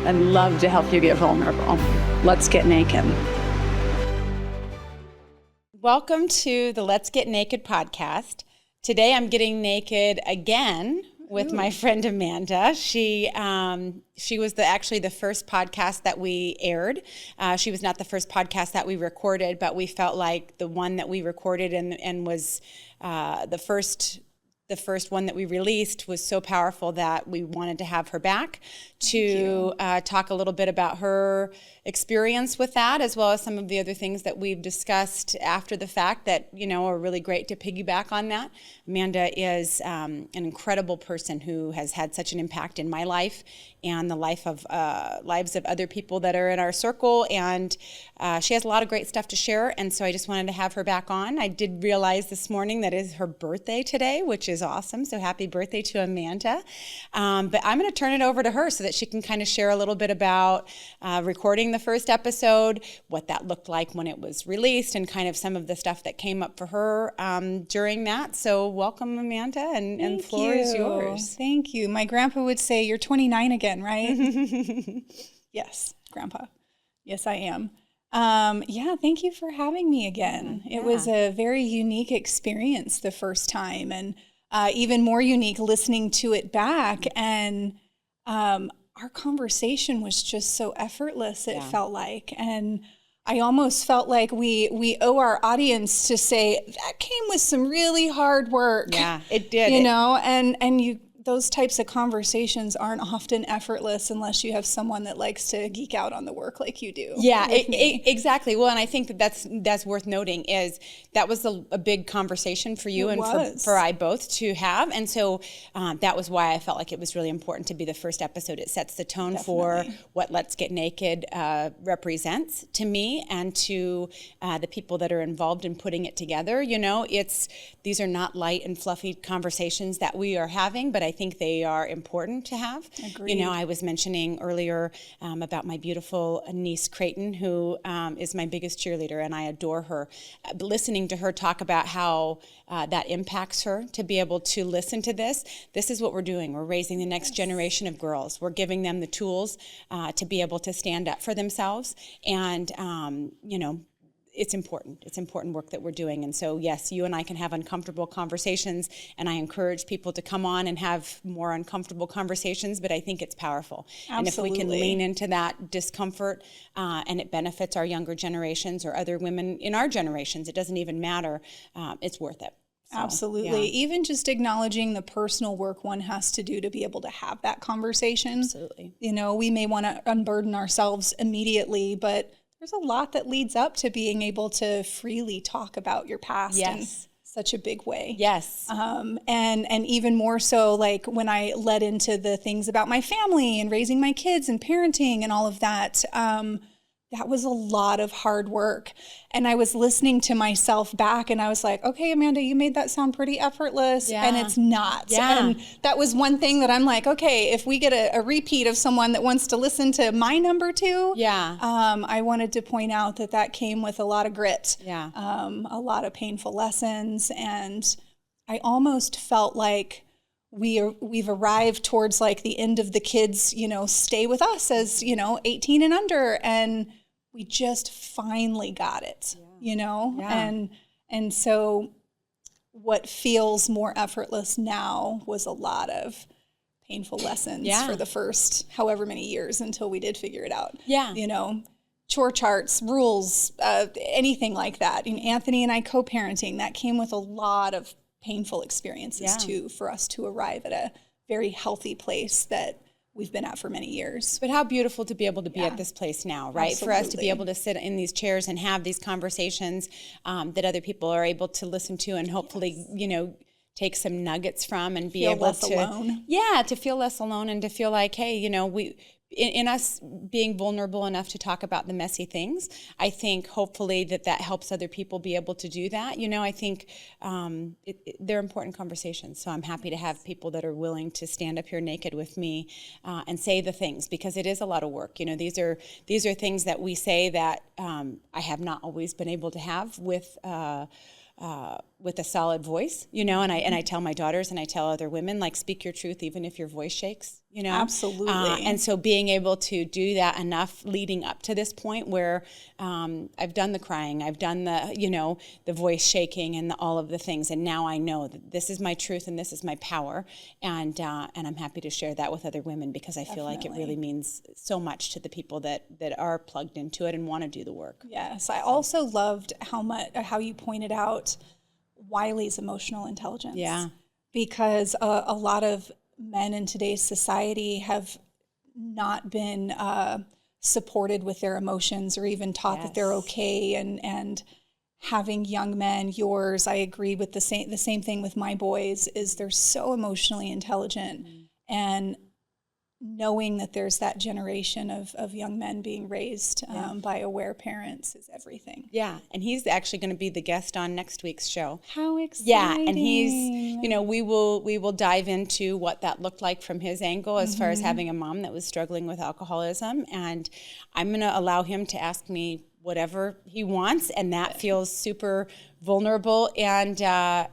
I'd love to help you get vulnerable. Let's get naked. Welcome to the Let's Get Naked podcast. Today I'm getting naked again with my friend Amanda. She was actually the first podcast that we aired. She was not the first podcast that we recorded, but we felt like the one that we recorded and was the first one that we released was so powerful that we wanted to have her back to talk a little bit about her experience with that, as well as some of the other things that we've discussed after the fact that, are really great to piggyback on that. Amanda is an incredible person who has had such an impact in my life and the lives of other people that are in our circle, and she has a lot of great stuff to share, and so I just wanted to have her back on. I did realize this morning that is her birthday today, which is awesome, so happy birthday to Amanda. But I'm going to turn it over to her so that she can kind of share a little bit about recording the first episode, what that looked like when it was released, and kind of some of the stuff that came up for her during that. So welcome, Amanda, and the floor is yours. Thank you. My grandpa would say, you're 29 again, right? Yes, Grandpa. Yes, I am. Thank you for having me again. It was a very unique experience the first time, and even more unique listening to it back. And our conversation was just so effortless, it felt like. And I almost felt like we owe our audience to say, that came with some really hard work. Yeah, it did. And those types of conversations aren't often effortless unless you have someone that likes to geek out on the work like you do. Yeah, exactly. Well, and I think that's worth noting is that was a big conversation for you for I both to have. And so that was why I felt like it was really important to be the first episode. It sets the tone for what Let's Get Naked represents to me and to the people that are involved in putting it together. These are not light and fluffy conversations that we are having, but I think they are important to have. Agreed. I was mentioning earlier about my beautiful niece Creighton, who is my biggest cheerleader, and I adore her. Listening to her talk about how that impacts her to be able to listen to this is what we're doing. We're raising the next generation of girls. We're giving them the tools to be able to stand up for themselves, and it's important. It's important work that we're doing. And so, yes, you and I can have uncomfortable conversations, and I encourage people to come on and have more uncomfortable conversations, but I think it's powerful. Absolutely. And if we can lean into that discomfort and it benefits our younger generations or other women in our generations, it doesn't even matter, it's worth it. So, absolutely. Even just acknowledging the personal work one has to do to be able to have that conversation. Absolutely. We may want to unburden ourselves immediately, but there's a lot that leads up to being able to freely talk about your past in such a big way. Yes. And even more so, like when I led into the things about my family and raising my kids and parenting and all of that, that was a lot of hard work. And I was listening to myself back and I was like, okay, Amanda, you made that sound pretty effortless. Yeah. And it's not. Yeah. And that was one thing that I'm like, okay, if we get a repeat of someone that wants to listen to my number two, I wanted to point out that came with a lot of grit, a lot of painful lessons. And I almost felt like we've arrived towards like the end of the kids, stay with us as, 18 and under. And we just finally got it, And so what feels more effortless now was a lot of painful lessons for the first however many years until we did figure it out. Yeah. Chore charts, rules, anything like that. Anthony and I co-parenting, that came with a lot of painful experiences too, for us to arrive at a very healthy place that we've been at for many years. But how beautiful to be able to be at this place now, right? Absolutely. For us to be able to sit in these chairs and have these conversations that other people are able to listen to and hopefully, take some nuggets from and be able to alone. Yeah, to feel less alone and to feel like, hey, we in us being vulnerable enough to talk about the messy things, I think hopefully that helps other people be able to do that. I think they're important conversations. So I'm happy to have people that are willing to stand up here naked with me and say the things, because it is a lot of work. These are things that we say that I have not always been able to have with with a solid voice, and I tell my daughters and I tell other women, like, speak your truth even if your voice shakes, Absolutely. And so being able to do that enough leading up to this point where I've done the crying, I've done the, the voice shaking and all of the things, and now I know that this is my truth and this is my power, and I'm happy to share that with other women because I feel like it really means so much to the people that are plugged into it and want to do the work. Yes, I also loved how you pointed out Wiley's emotional intelligence. Yeah, because a lot of men in today's society have not been supported with their emotions or even taught that they're okay, and having young men, I agree with the same thing with my boys, is they're so emotionally intelligent, and knowing that there's that generation of young men being raised by aware parents is everything. Yeah, and he's actually going to be the guest on next week's show. How exciting! Yeah, and he's, we will dive into what that looked like from his angle as far as having a mom that was struggling with alcoholism, and I'm going to allow him to ask me whatever he wants, and that feels super vulnerable, and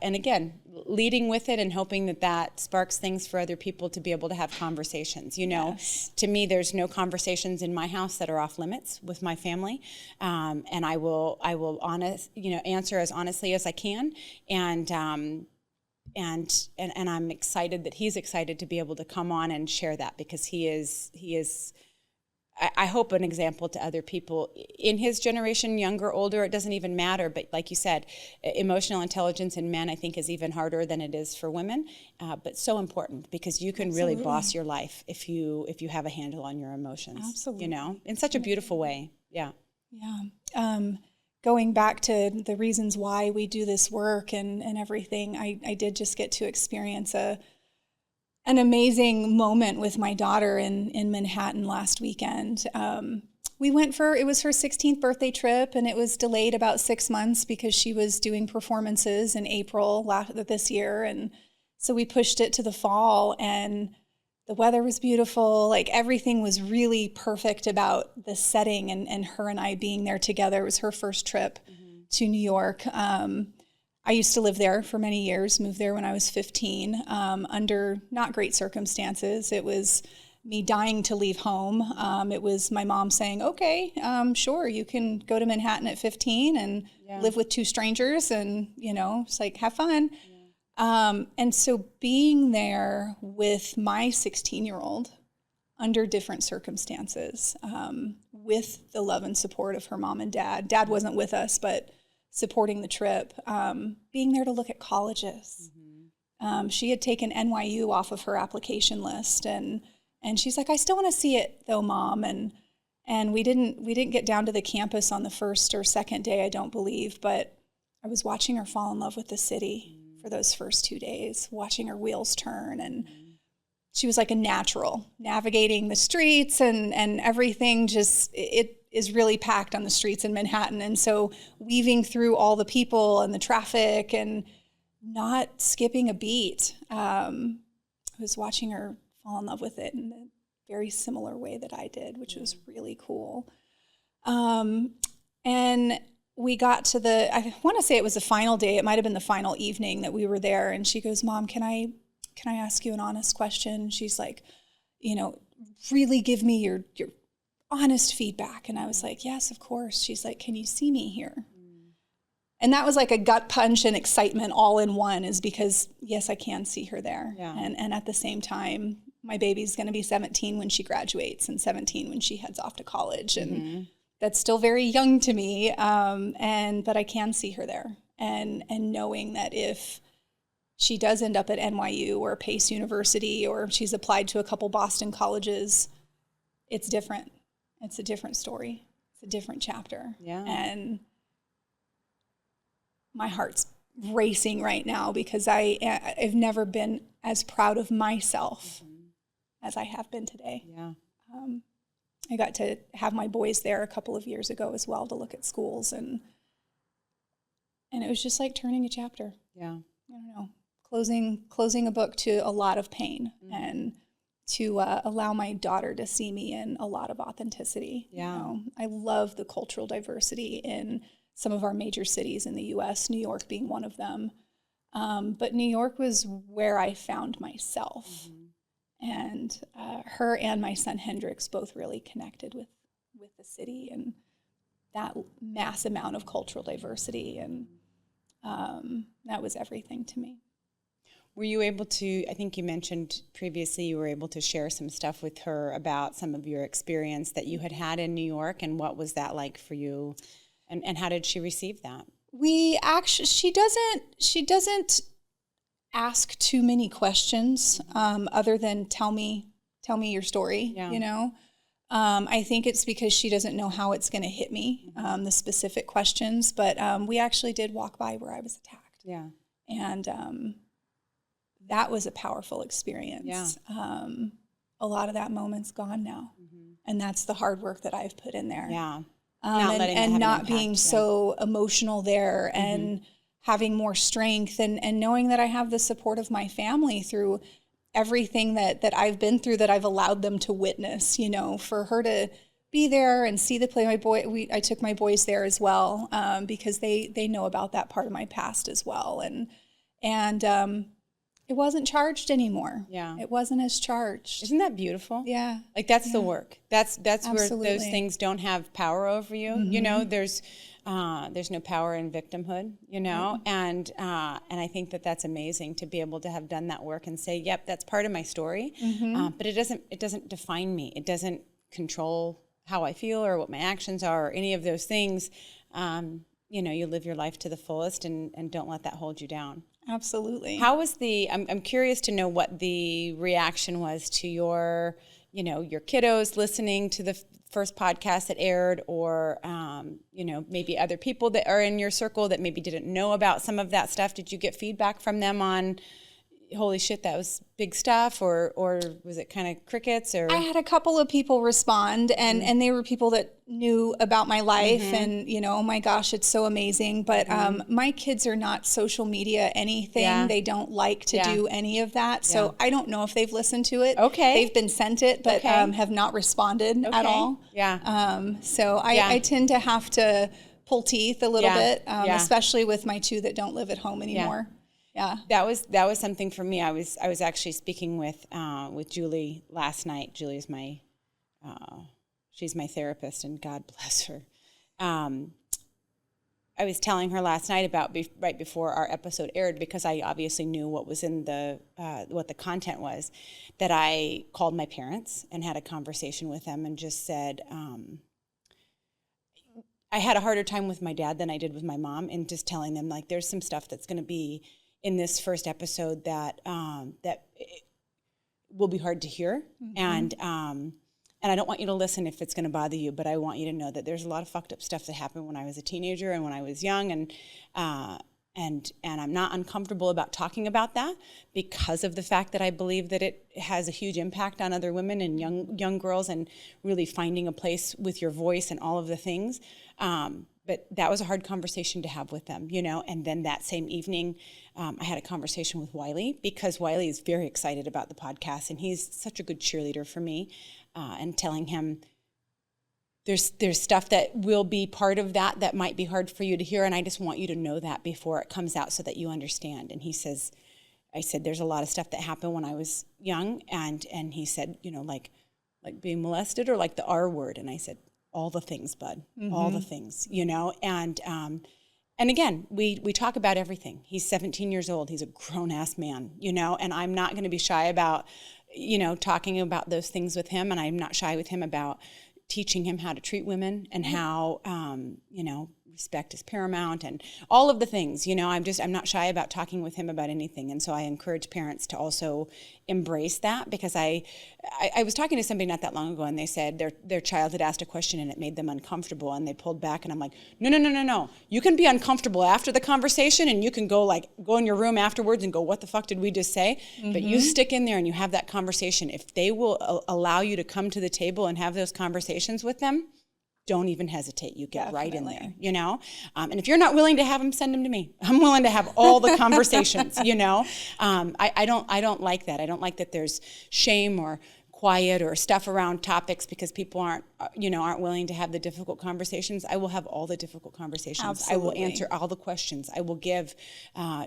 again, leading with it and hoping that sparks things for other people to be able to have conversations. To me, there's no conversations in my house that are off limits with my family, and I will answer as honestly as I can, and I'm excited that he's excited to be able to come on and share that, because he is I hope an example to other people in his generation, younger, older, it doesn't even matter. But like you said, emotional intelligence in men, I think, is even harder than it is for women, but so important, because you can really boss your life if you have a handle on your emotions. Absolutely. In such a beautiful way. Yeah. Yeah. Going back to the reasons why we do this work and everything, I did just get to experience an amazing moment with my daughter in Manhattan last weekend. We went it was her 16th birthday trip, and it was delayed about 6 months because she was doing performances in April this year. And so we pushed it to the fall, and the weather was beautiful. Like, everything was really perfect about the setting and her and I being there together. It was her first trip to New York. I used to live there for many years, moved there when I was 15, under not great circumstances. It was me dying to leave home. It was my mom saying, okay, sure, you can go to Manhattan at 15 and live with two strangers, and, it's like, have fun. And so being there with my 16-year-old under different circumstances, with the love and support of her mom and dad. Dad wasn't with us, but supporting the trip, being there to look at colleges. She had taken NYU off of her application list, and she's like, I still want to see it though, Mom. And we didn't get down to the campus on the first or second day, I don't believe, but I was watching her fall in love with the city for those first 2 days, watching her wheels turn, and she was like a natural, navigating the streets and everything. Just, it is really packed on the streets in Manhattan. And so weaving through all the people and the traffic and not skipping a beat, I was watching her fall in love with it in a very similar way that I did, which was really cool. And we got to I want to say it was the final day. It might've been the final evening that we were there. And she goes, Mom, can I ask you an honest question? She's like, really give me your honest feedback. And I was like, yes, of course. She's like, can you see me here? And that was like a gut punch and excitement all in one, is because, yes, I can see her there. Yeah. And at the same time, my baby's going to be 17 when she graduates, and 17 when she heads off to college. And that's still very young to me. But I can see her there. And knowing that if she does end up at NYU or Pace University, or she's applied to a couple Boston colleges, it's different. It's a different story. It's a different chapter. Yeah. And my heart's racing right now, because I've never been as proud of myself as I have been today. Yeah. I got to have my boys there a couple of years ago as well to look at schools, and it was just like turning a chapter. Yeah. I don't know. Closing a book to a lot of pain, and to allow my daughter to see me in a lot of authenticity. Yeah. I love the cultural diversity in some of our major cities in the U.S., New York being one of them. But New York was where I found myself. And her and my son Hendrix both really connected with the city and that mass amount of cultural diversity. And that was everything to me. Were you able to, I think you mentioned previously, you were able to share some stuff with her about some of your experience that you had in New York, and what was that like for you, and how did she receive that? She doesn't ask too many questions, other than tell me your story, you know? I think it's because she doesn't know how it's going to hit me, the specific questions, but we actually did walk by where I was attacked. Yeah. And that was a powerful experience. Yeah. A lot of that moment's gone now. And that's the hard work that I've put in there. Yeah. Not being so emotional there and having more strength and knowing that I have the support of my family through everything that I've been through, that I've allowed them to witness, you know, for her to be there and see the play. I took my boys there as well, because they know about that part of my past as well. And it wasn't charged anymore. Yeah. It wasn't as charged. Isn't that beautiful? Yeah. Like that's the work. That's Absolutely. where those things don't have power over you. You know, there's no power in victimhood, you know, and I think that's amazing to be able to have done that work and say, yep, that's part of my story. But it doesn't define me. It doesn't control how I feel or what my actions are or any of those things. You know, you live your life to the fullest and don't let that hold you down. Absolutely. How was I'm curious to know what the reaction was to your kiddos listening to the first podcast that aired, or, you know, maybe other people that are in your circle that maybe didn't know about some of that stuff. Did you get feedback from them on, holy shit, that was big stuff, or was it kind of crickets? Or I had a couple of people respond, and they were people that knew about my life, and, you know, oh my gosh, it's so amazing. But my kids are not social media anything. Yeah. They don't like to do any of that. So I don't know if they've listened to it. Okay. They've been sent it, but have not responded at all. Yeah. So I tend to have to pull teeth a little bit, especially with my two that don't live at home anymore. Yeah. That was something for me. I was actually speaking with Julie last night. Julie's she's my therapist, and God bless her. I was telling her last night about right before our episode aired, because I obviously knew what was in what the content was, that I called my parents and had a conversation with them and just said, I had a harder time with my dad than I did with my mom, and just telling them, like, there's some stuff that's going to be in this first episode that will be hard to hear, and I don't want you to listen if it's going to bother you, but I want you to know that there's a lot of fucked up stuff that happened when I was a teenager and when I was young, and I'm not uncomfortable about talking about that because of the fact that I believe that it has a huge impact on other women and young girls, and really finding a place with your voice and all of the things. But that was a hard conversation to have with them, you know. And then that same evening, I had a conversation with Wiley, because Wiley is very excited about the podcast, and he's such a good cheerleader for me, and telling him there's stuff that will be part of that might be hard for you to hear, and I just want you to know that before it comes out so that you understand. And I said, there's a lot of stuff that happened when I was young, and he said, you know, like being molested, or like the R word, and I said, all the things, bud, all the things, you know. And again, we talk about everything. He's 17 years old. He's a grown-ass man, you know, and I'm not going to be shy about, you know, talking about those things with him. And I'm not shy with him about teaching him how to treat women, and how, you know, respect is paramount, and all of the things, you know. I'm not shy about talking with him about anything. And so I encourage parents to also embrace that, because I was talking to somebody not that long ago, and they said their child had asked a question and it made them uncomfortable, and they pulled back, and I'm like, no. You can be uncomfortable after the conversation, and you can go in your room afterwards and go, what the fuck did we just say? But you stick in there and you have that conversation. If they will allow you to come to the table and have those conversations with them, don't even hesitate. You get right in there, you know? And if you're not willing to have them, send them to me. I'm willing to have all the conversations, you know? I don't like that. I don't like that there's shame or quiet or stuff around topics because people aren't willing to have the difficult conversations, I will have all the difficult conversations. Absolutely. I will answer all the questions. I will give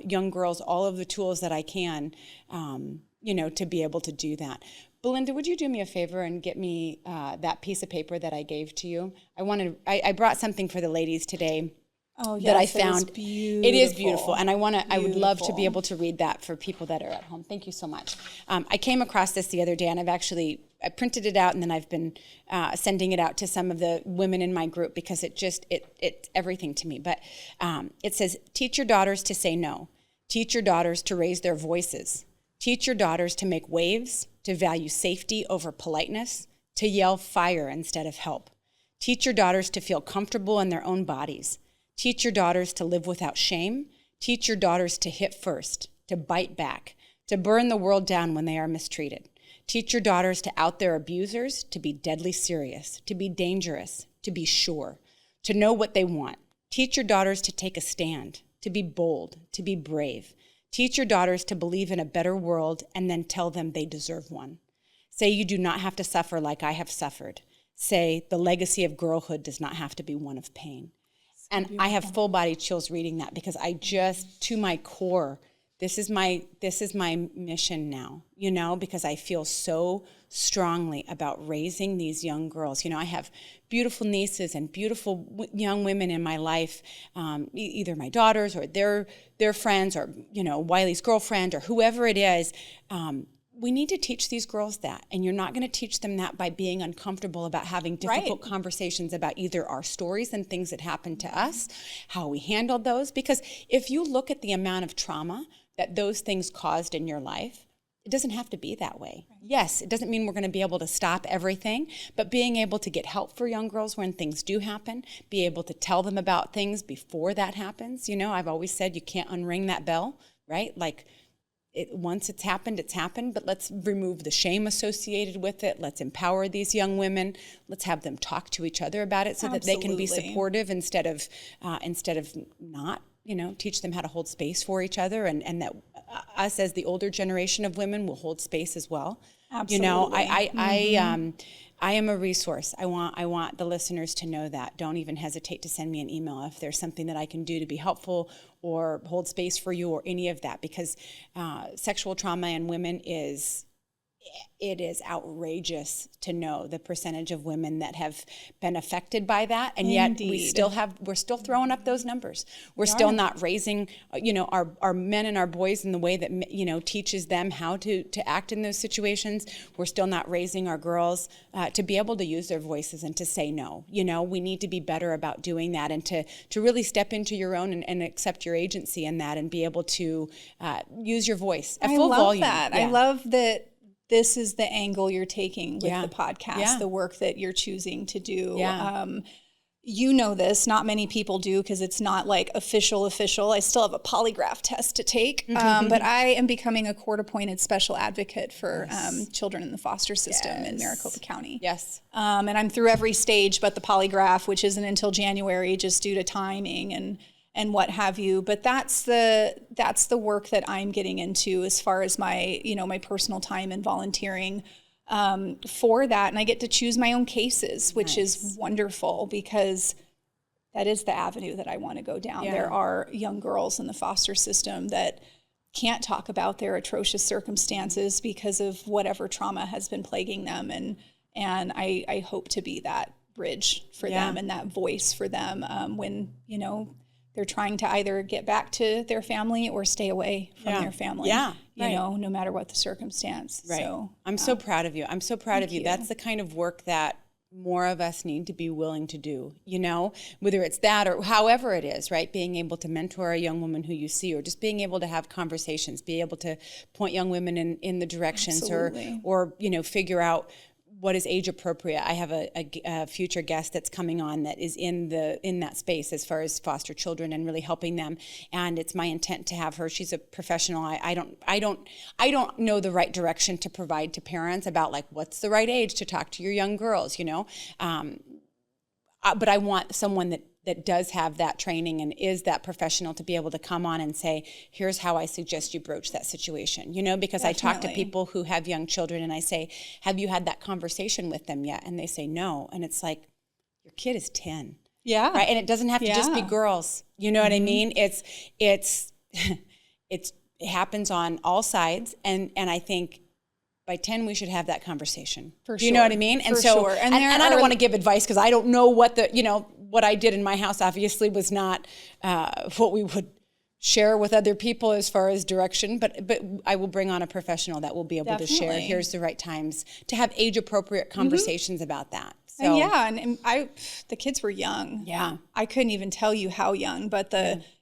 young girls all of the tools that I can, to be able to do that. Belinda, would you do me a favor and get me that piece of paper that I gave to you? I brought something for the ladies today. Oh, yes, that I found. It is beautiful, and I would love to be able to read that for people that are at home. Thank you so much. I came across this the other day, and I printed it out, and then I've been sending it out to some of the women in my group because it's everything to me. But it says, teach your daughters to say no. Teach your daughters to raise their voices. Teach your daughters to make waves, to value safety over politeness, to yell fire instead of help. Teach your daughters to feel comfortable in their own bodies. Teach your daughters to live without shame. Teach your daughters to hit first, to bite back, to burn the world down when they are mistreated. Teach your daughters to out their abusers, to be deadly serious, to be dangerous, to be sure, to know what they want. Teach your daughters to take a stand, to be bold, to be brave. Teach your daughters to believe in a better world and then tell them they deserve one. Say you do not have to suffer like I have suffered. Say the legacy of girlhood does not have to be one of pain. And beautiful. I have full body chills reading that because I just, to my core, this is my mission now, because I feel so strongly about raising these young girls. I have beautiful nieces and beautiful young women in my life, either my daughters or their friends or, Wiley's girlfriend or whoever it is. We need to teach these girls that, and you're not going to teach them that by being uncomfortable about having difficult conversations about either our stories and things that happened to us, how we handled those. Because if you look at the amount of trauma that those things caused in your life, it doesn't have to be that way. Yes, it doesn't mean we're going to be able to stop everything, but being able to get help for young girls when things do happen, be able to tell them about things before that happens. I've always said you can't unring that bell, right? Like, once it's happened, but let's remove the shame associated with it. Let's empower these young women. Let's have them talk to each other about it so that they can be supportive instead of not, teach them how to hold space for each other and that us as the older generation of women will hold space as well. Absolutely. I am a resource. I want the listeners to know that. Don't even hesitate to send me an email if there's something that I can do to be helpful or hold space for you or any of that, because sexual trauma in women is outrageous to know the percentage of women that have been affected by that, and yet we're still throwing up those numbers. We're still not raising, our men and our boys in the way that teaches them how to act in those situations. We're still not raising our girls to be able to use their voices and to say no. We need to be better about doing that and to really step into your own and accept your agency in that and be able to use your voice at full volume. I love that. Yeah. I love that. This is the angle you're taking with the podcast, the work that you're choosing to do. Yeah. This, not many people do because it's not like official. I still have a polygraph test to take, but I am becoming a court-appointed special advocate for children in the foster system in Maricopa County. Yes. And I'm through every stage but the polygraph, which isn't until January just due to timing and what have you. But that's the work that I'm getting into as far as my, my personal time and volunteering for that. And I get to choose my own cases, which is wonderful because that is the avenue that I want to go down. Yeah. There are young girls in the foster system that can't talk about their atrocious circumstances because of whatever trauma has been plaguing them. And I hope to be that bridge for them and that voice for them when, they're trying to either get back to their family or stay away from their family. Yeah, no matter what the circumstance. Right. So I'm so proud of you. I'm so proud of you. That's the kind of work that more of us need to be willing to do, whether it's that or however it is, right? Being able to mentor a young woman who you see, or just being able to have conversations, be able to point young women in the directions or figure out what is age appropriate. I have a future guest that's coming on that is in that space as far as foster children and really helping them. And it's my intent to have her. She's a professional. I don't know the right direction to provide to parents about like what's the right age to talk to your young girls, but I want someone that that does have that training and is that professional to be able to come on and say, here's how I suggest you broach that situation, you know, because Definitely. I talk to people who have young children and I say, have you had that conversation with them yet? And they say no. And it's like, your kid is 10. Yeah. Right. And it doesn't have to just be girls. You know what I mean? It happens on all sides. And I think by 10, we should have that conversation. For Do you know what I mean? And sure. And I don't want to give advice because I don't know what I did in my house obviously was not what we would share with other people as far as direction, but I will bring on a professional that will be able to share, here's the right times to have age appropriate conversations about that. So, and the kids were young. Yeah. I couldn't even tell you how young, but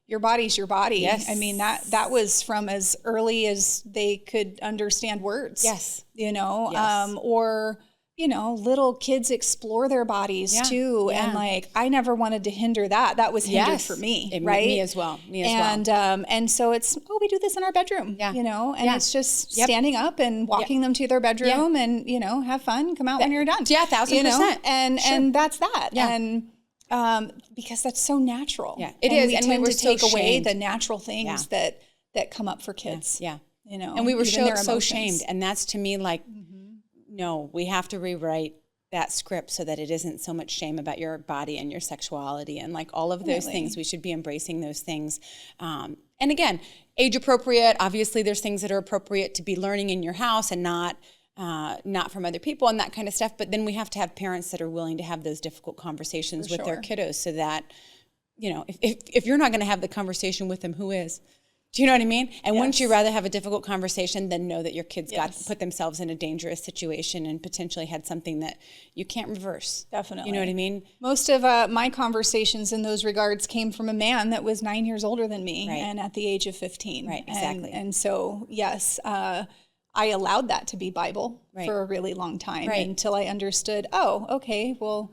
your body's your body. Yes. I mean, that was from as early as they could understand words. Yes. You know, Yes. or, you know, little kids explore their bodies too. Yeah. And like, I never wanted to hinder that. That was hindered for me, right? Me as well. And so it's, we do this in our bedroom, you know, and it's just standing up and walking them to their bedroom and, you know, have fun, come out when you're done. Yeah, 1,000%. You know? And that's that. Yeah. And because that's so natural. Yeah, it is. We and tend we were to take so away shamed. the natural things that come up for kids. Yeah. You know, and we were even their so emotions. shamed. And that's to me like, no, we have to rewrite that script so that it isn't so much shame about your body and your sexuality and like all of those things. We should be embracing those things. And again, age appropriate. Obviously, there's things that are appropriate to be learning in your house and not from other people and that kind of stuff. But then we have to have parents that are willing to have those difficult conversations with their kiddos so that, you know, if you're not going to have the conversation with them, who is? Do you know what I mean? And wouldn't you rather have a difficult conversation than know that your kids got put themselves in a dangerous situation and potentially had something that you can't reverse? Definitely. You know what I mean? Most of my conversations in those regards came from a man that was 9 years older than me and at the age of 15. Right, exactly. And so, yes, I allowed that to be Bible for a really long time until I understood, okay, well,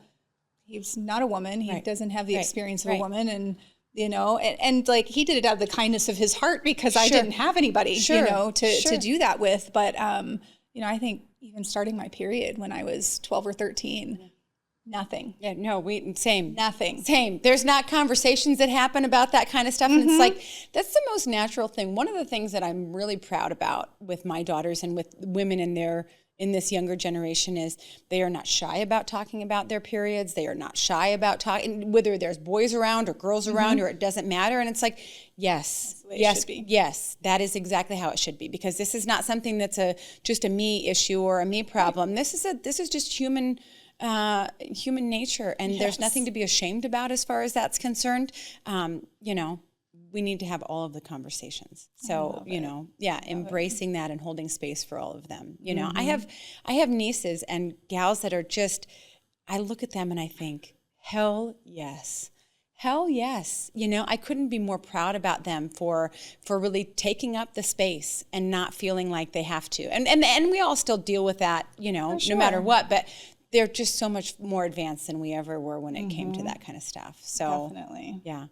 he's not a woman. He doesn't have the experience of a woman. And you know, and like he did it out of the kindness of his heart because I didn't have anybody, you know, to do that with. But, you know, I think even starting my period when I was 12 or 13, nothing. Yeah, no, same. Nothing. Same. There's not conversations that happen about that kind of stuff. And it's like, that's the most natural thing. One of the things that I'm really proud about with my daughters and with women in this younger generation is they are not shy about talking about their periods. They are not shy about talking, whether there's boys around or girls around or it doesn't matter. And it's like, yes, that is exactly how it should be, because this is not something that's just a me issue or a me problem. This is just human nature, and there's nothing to be ashamed about as far as that's concerned. You know, we need to have all of the conversations. So, you know, embracing that and holding space for all of them. You know, I have nieces and gals that are just, I look at them and I think, hell yes. Hell yes. You know, I couldn't be more proud about them for really taking up the space and not feeling like they have to. And we all still deal with that, you know, no matter what, but they're just so much more advanced than we ever were when it came to that kind of stuff. So definitely. Yeah,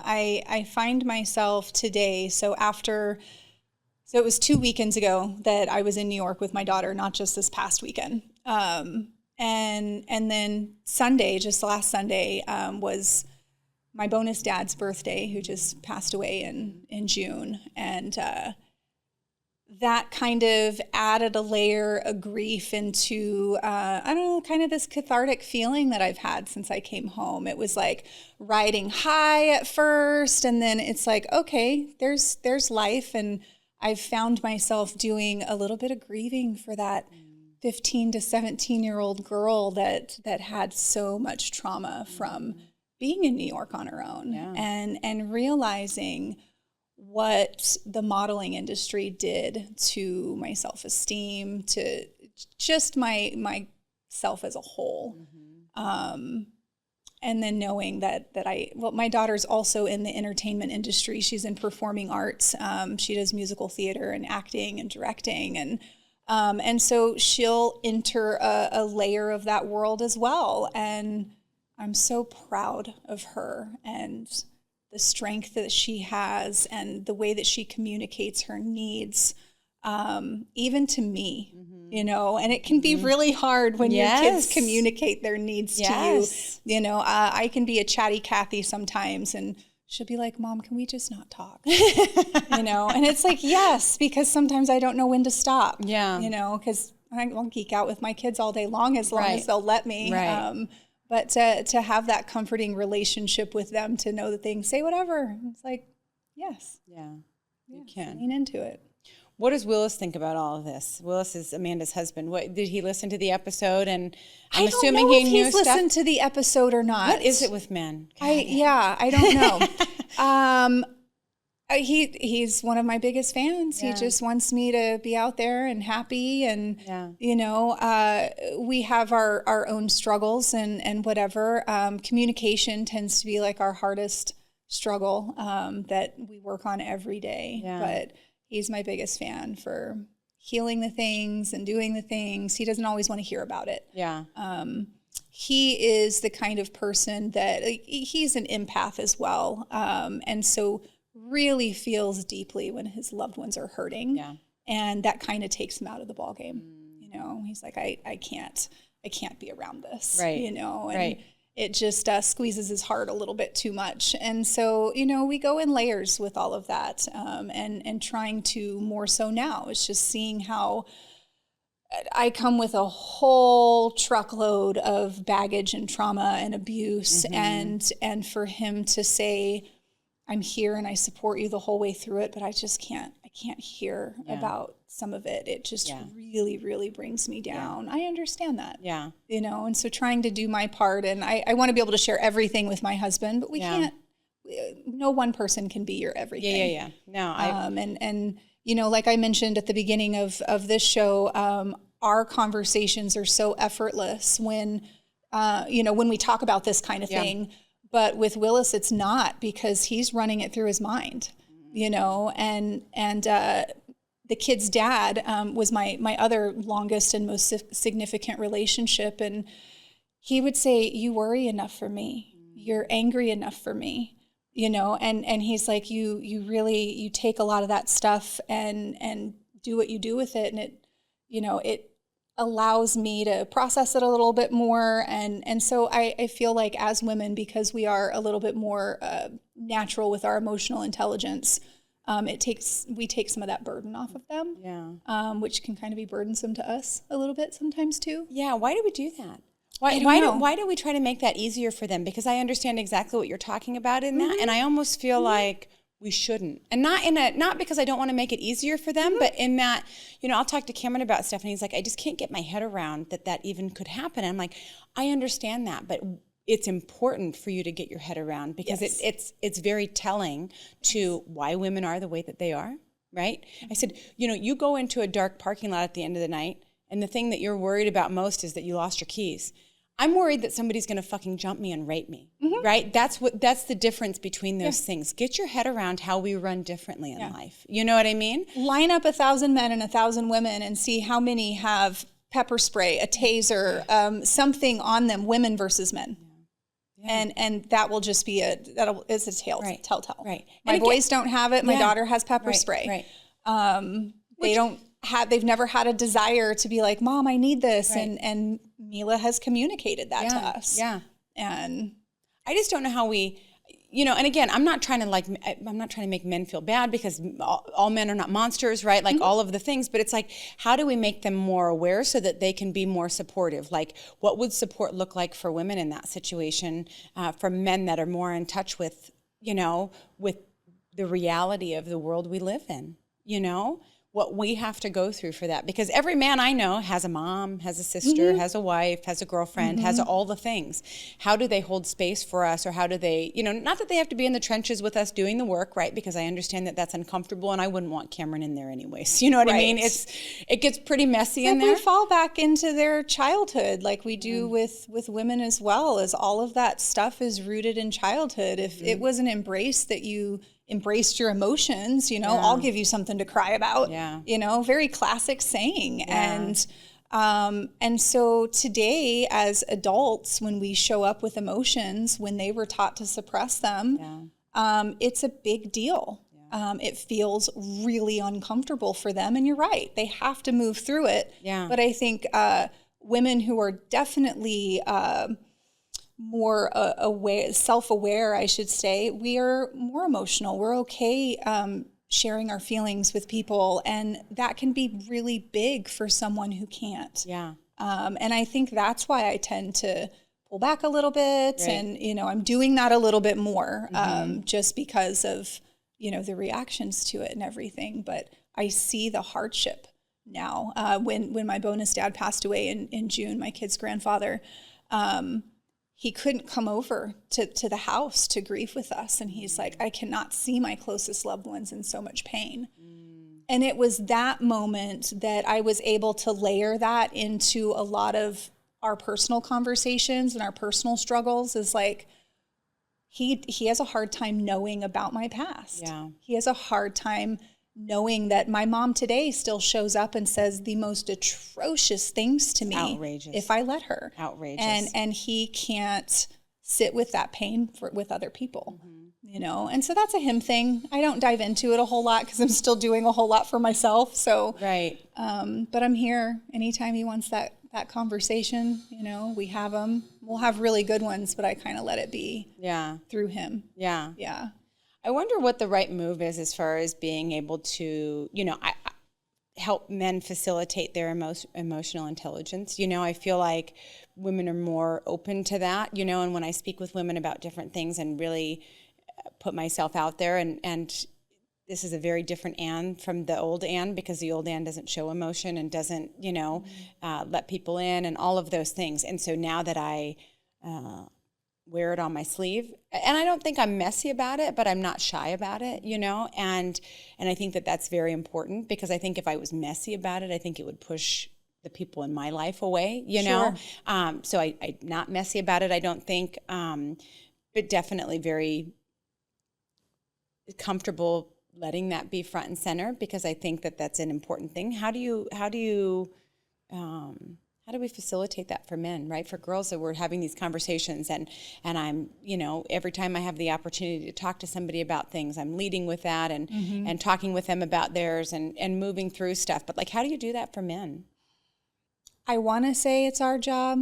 I find myself today, so it was 2 weekends ago that I was in New York with my daughter, not just this past weekend. And then Sunday, just last Sunday, was my bonus dad's birthday, who just passed away in June. And that kind of added a layer of grief into, I don't know, kind of this cathartic feeling that I've had since I came home. It was like riding high at first, and then it's like, okay, there's life. And I've found myself doing a little bit of grieving for that 15 to 17-year-old girl that had so much trauma from being in New York on her own, and realizing what the modeling industry did to my self-esteem, to just my self as a whole. And then knowing that my daughter's also in the entertainment industry. She's in performing arts. She does musical theater and acting and directing. And so she'll enter a layer of that world as well. And I'm so proud of her and the strength that she has and the way that she communicates her needs. even to me, you know, and it can be really hard when your kids communicate their needs to you. You know, I can be a chatty Cathy sometimes, and she'll be like, Mom, can we just not talk? You know, and it's like, yes, because sometimes I don't know when to stop. Yeah. You know, because I'll geek out with my kids all day long as they'll let me. Right. But to have that comforting relationship with them, to know that they can say whatever. It's like, yes. Yeah, you can. Lean into it. What does Willis think about all of this? Willis is Amanda's husband. What, did he listen to the episode? And I'm assuming he knew stuff. He's listened to the episode or not. What is it with men? I don't know. He's one of my biggest fans. He just wants me to be out there and happy, and you know, we have our own struggles and whatever. Communication tends to be like our hardest struggle that we work on every day. But he's my biggest fan for healing the things and doing the things. He doesn't always want to hear about it. He is the kind of person that he's an empath as well, and so really feels deeply when his loved ones are hurting, and that kind of takes him out of the ball game. You know, he's like, I can't be around this, you know, and it just squeezes his heart a little bit too much. And so, you know, we go in layers with all of that, and trying to more so now. It's just seeing how I come with a whole truckload of baggage and trauma and abuse, and for him to say, I'm here and I support you the whole way through it, but I can't hear about some of it. It just really, really brings me down. I understand that. You know, and so trying to do my part, and I want to be able to share everything with my husband, but we can't, no one person can be your everything. No, and you know, like I mentioned at the beginning of this show, our conversations are so effortless when, you know, when we talk about this kind of thing. But with Willis, it's not, because he's running it through his mind, you know, and the kid's dad was my other longest and most significant relationship. And he would say, you worry enough for me. You're angry enough for me, you know, and he's like, you take a lot of that stuff and do what you do with it. And it, you know, it allows me to process it a little bit more. And so I feel like as women, because we are a little bit more natural with our emotional intelligence, we take some of that burden off of them, which can kind of be burdensome to us a little bit sometimes too. Yeah. Why do we do that? Why do we try to make that easier for them? Because I understand exactly what you're talking about in that. And I almost feel like we shouldn't. And not because I don't want to make it easier for them, but in that, you know, I'll talk to Cameron about stuff and he's like, I just can't get my head around that even could happen. And I'm like, I understand that, but it's important for you to get your head around, because it's very telling to why women are the way that they are, right? I said, you know, you go into a dark parking lot at the end of the night, and the thing that you're worried about most is that you lost your keys. I'm worried that somebody's going to fucking jump me and rape me, right? That's the difference between those things. Get your head around how we run differently in life. You know what I mean? Line up 1,000 men and 1,000 women and see how many have pepper spray, a taser, something on them, women versus men. And that will just be it's a telltale. Right. My boys don't have it. My daughter has pepper spray. Right. They've never had a desire to be like, Mom, I need this. Right. And Mila has communicated that to us. Yeah. And I just don't know how we, you know, and again, I'm not trying to make men feel bad, because all men are not monsters, right? Like all of the things, but it's like, how do we make them more aware so that they can be more supportive? Like, what would support look like for women in that situation, for men that are more in touch with, you know, with the reality of the world we live in, you know? What we have to go through for that, because every man I know has a mom, has a sister, has a wife, has a girlfriend, has all the things. How do they hold space for us, or how do they, you know, not that they have to be in the trenches with us doing the work, right? Because I understand that that's uncomfortable, and I wouldn't want Cameron in there anyways. You know what I mean? It gets pretty messy in there. We fall back into their childhood, like we do with women as well, as all of that stuff is rooted in childhood. If it was an embrace that you embraced your emotions, you know, I'll give you something to cry about, you know, very classic saying. And so today as adults, when we show up with emotions, when they were taught to suppress them, it's a big deal. It feels really uncomfortable for them. And you're right, they have to move through it. Yeah. But I think women who are definitely more aware, self-aware, I should say, we are more emotional. We're okay sharing our feelings with people, and that can be really big for someone who can't. Yeah. And I think that's why I tend to pull back a little bit, Right. and I'm doing that a little bit more, just because of the reactions to it and everything. But I see the hardship now. When my bonus dad passed away in June, my kid's grandfather, he couldn't come over to the house to grieve with us. And he's like, I cannot see my closest loved ones in so much pain. And it was that moment that I was able to layer that into a lot of our personal conversations and our personal struggles. Is like, he has a hard time knowing about my past. Yeah. He has a hard time knowing that my mom today still shows up and says the most atrocious things to me. Outrageous. If I let her. Outrageous. And he can't sit with that pain with other people, and so that's a him thing. I don't dive into it a whole lot because I'm still doing a whole lot for myself. So, right. But I'm here anytime he wants that conversation. We have them. We'll have really good ones, but I kind of let it be through him. Yeah. Yeah. I wonder what the right move is as far as being able to, I help men facilitate their emotional intelligence. I feel like women are more open to that, and when I speak with women about different things and really put myself out there, and this is a very different Anne from the old Anne, because the old Anne doesn't show emotion and doesn't, let people in and all of those things. And so now that I wear it on my sleeve, and I don't think I'm messy about it, but I'm not shy about it, and I think that that's very important, because I think if I was messy about it, I think it would push the people in my life away, know. So I'm not messy about it, I don't think, but definitely very comfortable letting that be front and center, because I think that that's an important thing. How do we facilitate that for men, right? For girls, that we're having these conversations, and I'm, every time I have the opportunity to talk to somebody about things, I'm leading with that and talking with them about theirs and moving through stuff. But how do you do that for men? I want to say it's our job,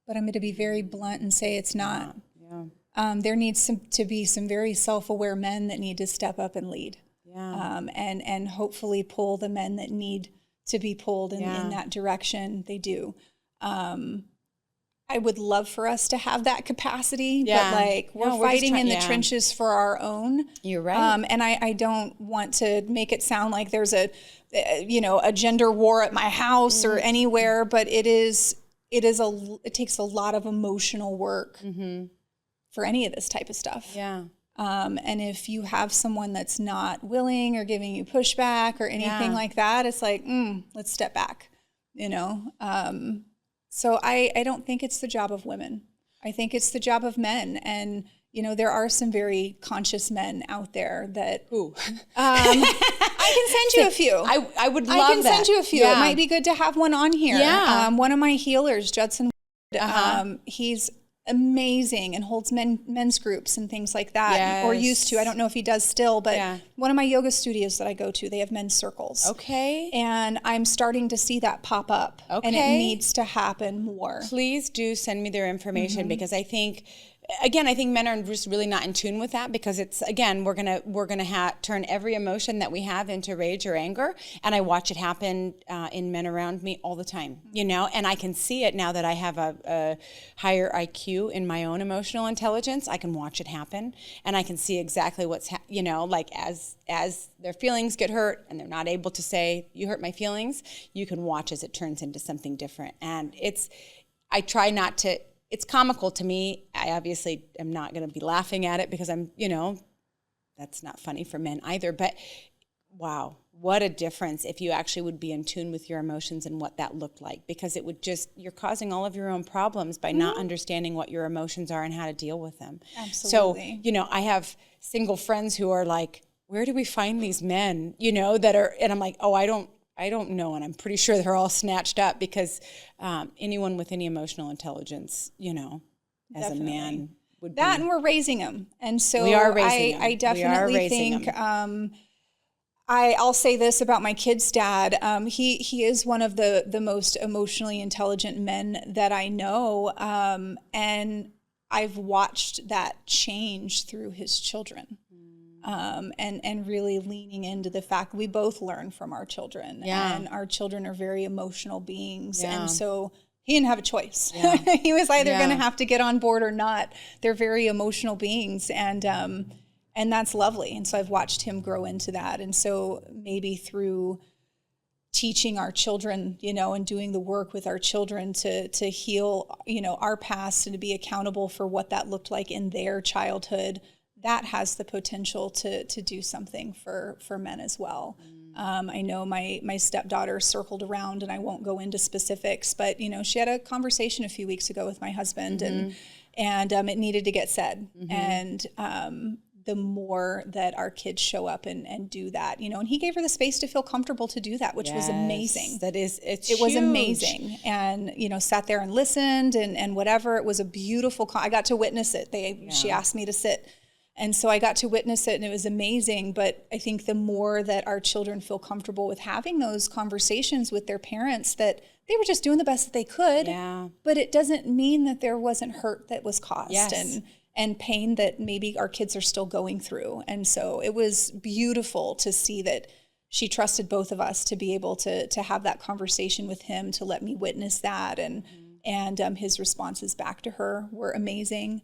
but I'm going to be very blunt and say it's not. Yeah. There needs to be some very self-aware men that need to step up and lead. Yeah. And hopefully pull the men that need to be pulled in that direction. They do. I would love for us to have that capacity, but we're fighting in the trenches for our own. You're right. And I don't want to make it sound like there's a gender war at my house or anywhere, but it takes a lot of emotional work for any of this type of stuff. Yeah. And if you have someone that's not willing or giving you pushback or anything like that, it's like, let's step back, So I don't think it's the job of women. I think it's the job of men. And, there are some very conscious men out there that, I can send you a few. I would love that. I can send you a few. Yeah. It might be good to have one on here. Yeah. One of my healers, Judson, he's amazing and holds men's groups and things like that, or used to. I don't know if he does still, but one of my yoga studios that I go to, they have men's circles. Okay. And I'm starting to see that pop up. Okay. And it needs to happen more. Please do send me their information, because I think men are just really not in tune with that, because it's, again, we're gonna turn every emotion that we have into rage or anger, and I watch it happen in men around me all the time, and I can see it now that I have a higher IQ in my own emotional intelligence. I can watch it happen, and I can see exactly what's as their feelings get hurt and they're not able to say, you hurt my feelings, you can watch as it turns into something different. And I try not to. It's comical to me. I obviously am not going to be laughing at it, because I'm, that's not funny for men either. But wow, what a difference if you actually would be in tune with your emotions and what that looked like, because it would you're causing all of your own problems by not understanding what your emotions are and how to deal with them. Absolutely. So, I have single friends who are like, where do we find these men, that are, and I'm like, oh, I don't know, and I'm pretty sure they're all snatched up, because anyone with any emotional intelligence, as Definitely. a man would that, be. and we're raising them, and so We are raising them. I definitely raising think I'll say this about my kid's dad. He is one of the most emotionally intelligent men that I know. And I've watched that change through his children. And really leaning into the fact we both learn from our children. Yeah. And our children are very emotional beings. Yeah. And so he didn't have a choice. Yeah. He was either going to have to get on board or not. They're very emotional beings. And that's lovely. And so I've watched him grow into that. And so maybe through teaching our children, and doing the work with our children to heal, our past and to be accountable for what that looked like in their childhood, that has the potential to do something for men as well. I know my stepdaughter circled around, and I won't go into specifics, but she had a conversation a few weeks ago with my husband, and it needed to get said. And the more that our kids show up and do that, and he gave her the space to feel comfortable to do that, which was amazing. It was amazing. And, sat there and listened and whatever. It was a beautiful, I got to witness it. She asked me to sit. And so I got to witness it, and it was amazing. But I think the more that our children feel comfortable with having those conversations with their parents, that they were just doing the best that they could. Yeah. But it doesn't mean that there wasn't hurt that was caused. Yes. And pain that maybe our kids are still going through. And so it was beautiful to see that she trusted both of us to be able to have that conversation with him, to let me witness that. And his responses back to her were amazing.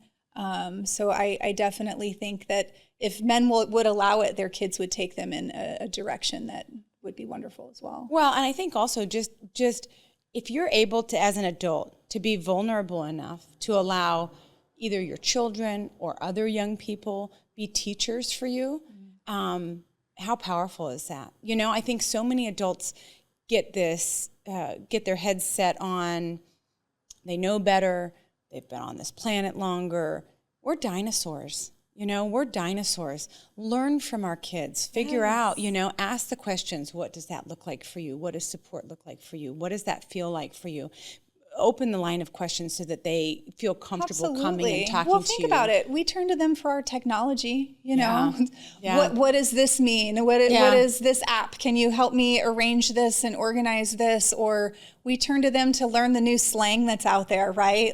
So I definitely think that if men would allow it, their kids would take them in a direction that would be wonderful as well. Well, and I think also just if you're able to, as an adult, to be vulnerable enough to allow either your children or other young people be teachers for you, how powerful is that? I think so many adults get their heads set on, they know better, they've been on this planet longer. We're dinosaurs, we're dinosaurs. Learn from our kids, figure out, ask the questions. What does that look like for you? What does support look like for you? What does that feel like for you? Open the line of questions so that they feel comfortable coming and talking to you. Well, think about it. We turn to them for our technology, Yeah. What does this mean? What is this app? Can you help me arrange this and organize this? Or we turn to them to learn the new slang that's out there, right?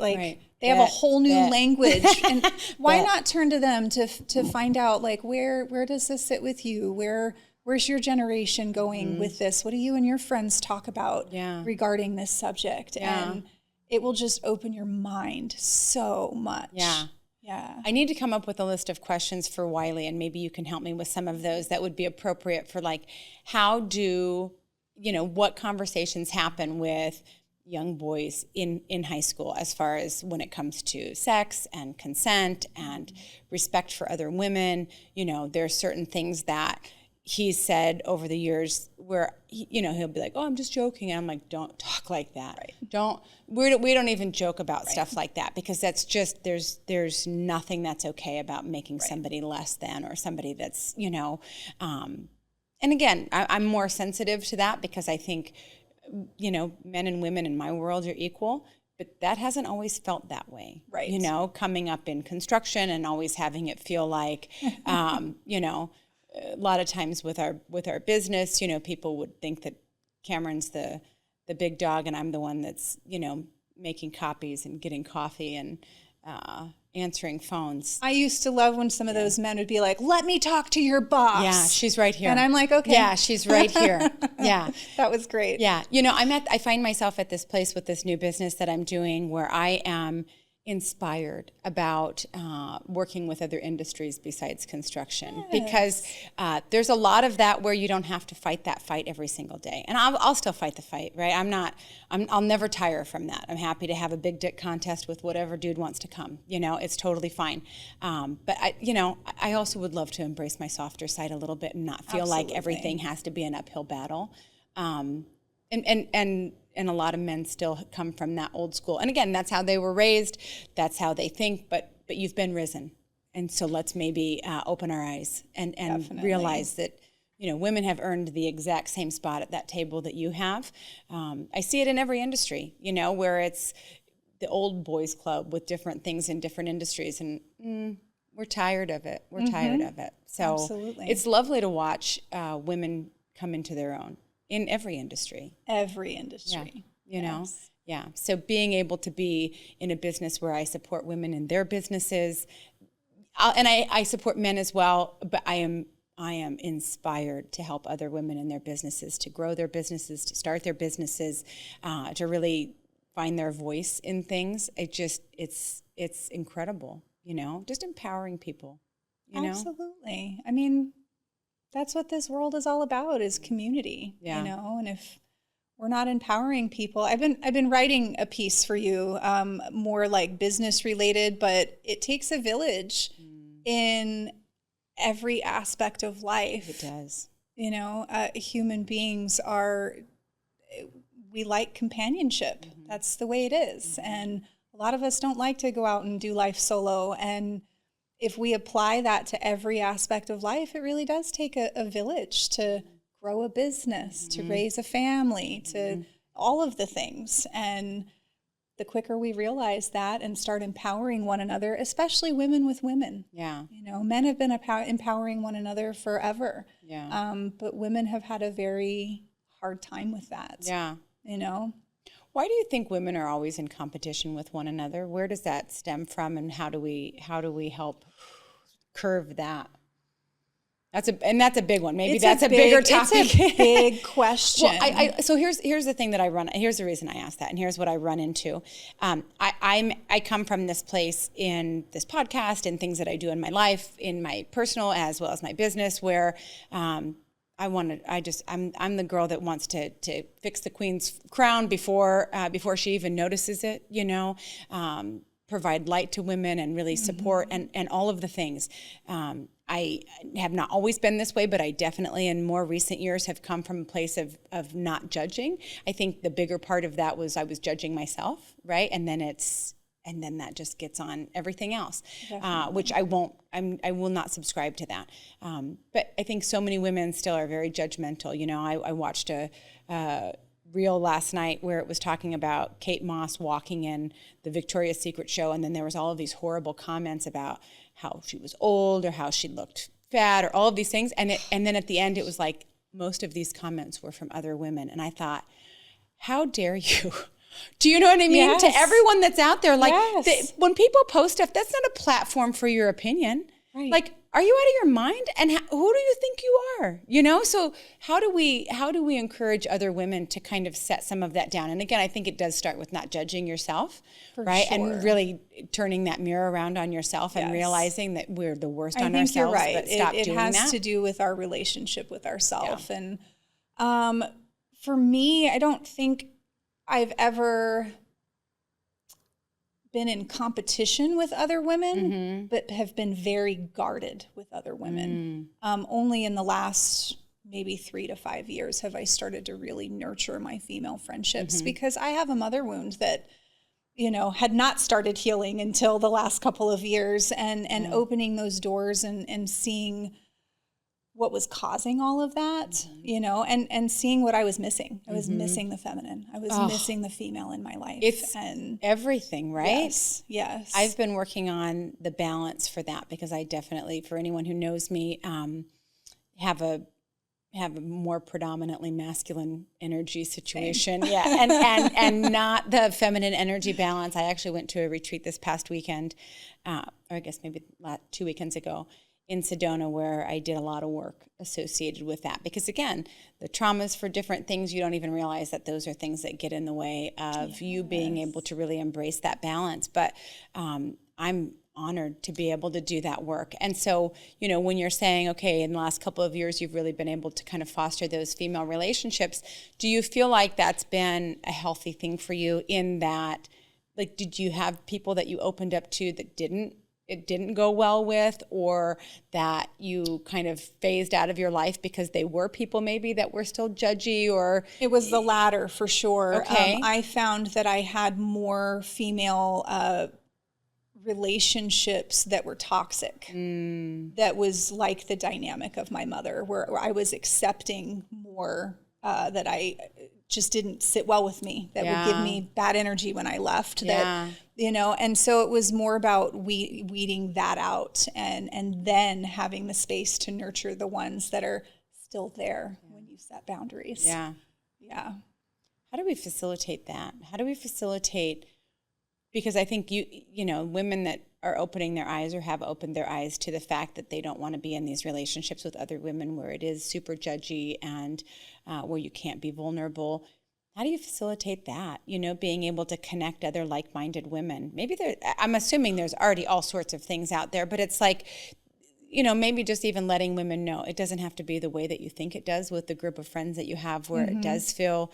They have a whole new language. And why not turn to them to find out, where does this sit with you? Where's your generation going with this? What do you and your friends talk about regarding this subject? Yeah. And it will just open your mind so much. Yeah. Yeah. I need to come up with a list of questions for Wiley, and maybe you can help me with some of those that would be appropriate for how do, what conversations happen with young boys in high school as far as when it comes to sex and consent and respect for other women. There are certain things that he's said over the years where, he'll be like, oh, I'm just joking. And I'm like, don't talk like that. Right. We don't even joke about stuff like that, because that's just, there's nothing that's okay about making somebody less than, or somebody that's, and again, I'm more sensitive to that because I think, men and women in my world are equal, but that hasn't always felt that way. Right. Coming up in construction and always having it feel like, a lot of times with our business, people would think that Cameron's the big dog and I'm the one that's, making copies and getting coffee and answering phones. I used to love when some of those men would be like, let me talk to your boss. Yeah, she's right here. And I'm like, okay. Yeah, she's right here. Yeah. That was great. Yeah. I find myself at this place with this new business that I'm doing where I am inspired about working with other industries besides construction, because there's a lot of that where you don't have to fight that fight every single day. And I'll still fight the fight, right? I'll never tire from that. I'm happy to have a big dick contest with whatever dude wants to come. It's totally fine. But I also would love to embrace my softer side a little bit and not feel like everything has to be an uphill battle. And a lot of men still come from that old school. And again, that's how they were raised. That's how they think. But you've been risen. And so let's maybe open our eyes and realize that, women have earned the exact same spot at that table that you have. I see it in every industry, where it's the old boys club with different things in different industries. And We're tired of it. We're tired of it. So Absolutely. it's lovely to watch women come into their own in every industry. Every industry. Yeah. You know? Yeah. So being able to be in a business where I support women in their businesses, and I support men as well, but I am inspired to help other women in their businesses, to grow their businesses, to start their businesses, to really find their voice in things. It's incredible, you know, just empowering people, you know? Absolutely. I mean, that's what this world is all about, is community, you know, and if we're not empowering people, I've been writing a piece for you, more like business related, but it takes a village in every aspect of life. It does. You know, human beings we like companionship. That's the way it is. And a lot of us don't like to go out and do life solo. And if we apply that to every aspect of life, it really does take a village to grow a business, to raise a family, to all of the things. And the quicker we realize that and start empowering one another, especially women with women. Yeah. You know, men have been empowering one another forever. Yeah. But women have had a very hard time with that. Yeah. You know? Why do you think women are always in competition with one another? Where does that stem from, and how do we help curb that? That's a big one. Maybe that's a bigger topic. It's a big question. Well, so here's the thing that I run. Here's the reason I asked that, and here's what I run into. I come from this place in this podcast and things that I do in my life, in my personal as well as my business, where I'm the girl that wants to fix the queen's crown before she even notices it. You know. Provide light to women and really support and all of the things. I have not always been this way, but I definitely in more recent years have come from a place of not judging. I think the bigger part of that was I was judging myself, right? And then that just gets on everything else, which I will not subscribe to that. But I think so many women still are very judgmental. You know, I watched a reel last night where it was talking about Kate Moss walking in the Victoria's Secret show, and then there was all of these horrible comments about how she was old or how she looked fat or all of these things, and then at the end it was like most of these comments were from other women, and I thought, how dare you? Do you know what I mean? Yes. To everyone that's out there, like Yes. when people post stuff, that's not a platform for your opinion. Right. Like, are you out of your mind? And who do you think you are? You know, so how do we encourage other women to kind of set some of that down? And again, I think it does start with not judging yourself, right? sure. And really turning that mirror around on yourself and realizing that we're the worst on I think ourselves. you're right. But stop it doing has that. to do with our relationship with ourselves. Yeah. And for me, I don't think I've ever been in competition with other women, but have been very guarded with other women. Only in the last maybe 3 to 5 years have I started to really nurture my female friendships, because I have a mother wound that, you know, had not started healing until the last couple of years, and opening those doors and seeing what was causing all of that, you know, and seeing what I was missing. I was missing the feminine. I was missing the female in my life. It's everything, right? Yes. I've been working on the balance for that, because I definitely, for anyone who knows me, have a more predominantly masculine energy situation. Yeah. And not the feminine energy balance. I actually went to a retreat this past weekend, or I guess maybe 2 weekends ago, in Sedona, where I did a lot of work associated with that. Because again, the traumas for different things, you don't even realize that those are things that get in the way of you being able to really embrace that balance. But I'm honored to be able to do that work. And so, you know, when you're saying, okay, in the last couple of years, you've really been able to kind of foster those female relationships, do you feel like that's been a healthy thing for you, in that, like, did you have people that you opened up to that it didn't go well with, or that you kind of phased out of your life because they were people maybe that were still judgy? Or it was the latter, for sure. Okay. I found that I had more female relationships that were toxic. That was like the dynamic of my mother, where I was accepting more that I just didn't sit well with me, that would give me bad energy when I left, that, you know, and so it was more about weeding that out and then having the space to nurture the ones that are still there when you set boundaries. Yeah. How do we facilitate that? How do we facilitate, because I think you know, women that are opening their eyes or have opened their eyes to the fact that they don't want to be in these relationships with other women where it is super judgy and where you can't be vulnerable. How do you facilitate that? You know, being able to connect other like-minded women. Maybe I'm assuming there's already all sorts of things out there, but it's like, you know, maybe just even letting women know it doesn't have to be the way that you think it does with the group of friends that you have, where it does feel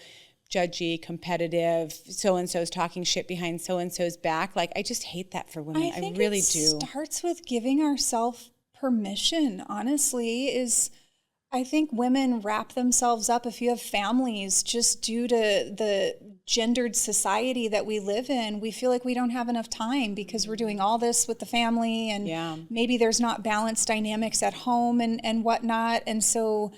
judgy, competitive, so-and-so's talking shit behind so-and-so's back. Like, I just hate that for women. I really do. It starts with giving ourselves permission, honestly, I think women wrap themselves up, if you have families, just due to the gendered society that we live in. We feel like we don't have enough time because we're doing all this with the family, and maybe there's not balanced dynamics at home and whatnot. And so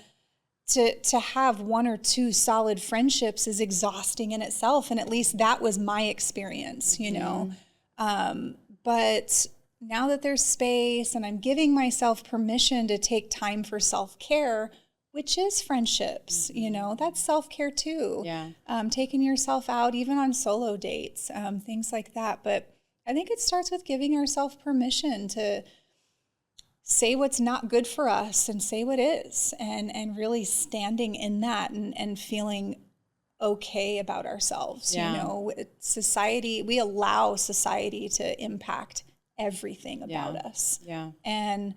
to have one or two solid friendships is exhausting in itself. And at least that was my experience, you know. But now that there's space and I'm giving myself permission to take time for self-care, which is friendships, you know, that's self-care too. Taking yourself out, even on solo dates, things like that. But I think it starts with giving ourselves permission to say what's not good for us and say what is, and really standing in that and feeling okay about ourselves. You know, society, we allow society to impact everything about us. And